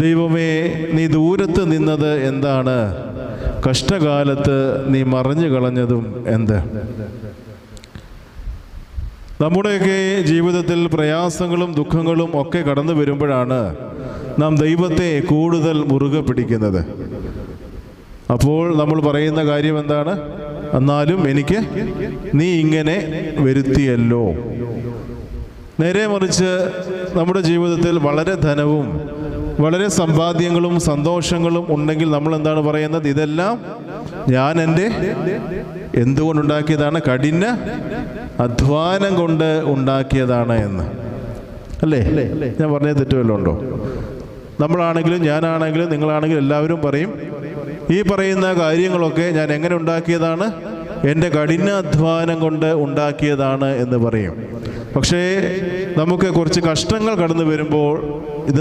ദൈവമേ, നീ ദൂരത്ത് നിന്നത് എന്താണ്? കഷ്ടകാലത്ത് നീ മറഞ്ഞു കളഞ്ഞതും എന്ത്? നമ്മുടെയൊക്കെ ജീവിതത്തിൽ പ്രയാസങ്ങളും ദുഃഖങ്ങളും ഒക്കെ കടന്നു വരുമ്പോഴാണ് നാം ദൈവത്തെ കൂടുതൽ മുറുകെ പിടിക്കുന്നത്. അപ്പോൾ നമ്മൾ പറയുന്ന കാര്യം എന്താണ്? എന്നാലും എനിക്ക് നീ ഇങ്ങനെ വരുത്തിയല്ലോ. നേരെ മറിച്ച് നമ്മുടെ ജീവിതത്തിൽ വളരെ ധനവും വളരെ സമ്പാദ്യങ്ങളും സന്തോഷങ്ങളും ഉണ്ടെങ്കിൽ നമ്മൾ എന്താണ് പറയുന്നത്? ഇതെല്ലാം ഞാൻ എൻ്റെ എന്തുകൊണ്ടുണ്ടാക്കിയതാണ്? കഠിന അധ്വാനം കൊണ്ട് ഉണ്ടാക്കിയതാണ് എന്ന്. അല്ലേ? ഞാൻ പറഞ്ഞത് തെറ്റുവല്ലോ ഉണ്ടോ? നമ്മളാണെങ്കിലും ഞാനാണെങ്കിലും നിങ്ങളാണെങ്കിലും എല്ലാവരും പറയും, ഈ പറയുന്ന കാര്യങ്ങളൊക്കെ ഞാൻ എങ്ങനെ ഉണ്ടാക്കിയതാണ്? എൻ്റെ കഠിനാധ്വാനം കൊണ്ട് ഉണ്ടാക്കിയതാണ് എന്ന് പറയും. പക്ഷേ നമുക്ക് കുറച്ച് കഷ്ടങ്ങൾ കടന്നു വരുമ്പോൾ ഇത്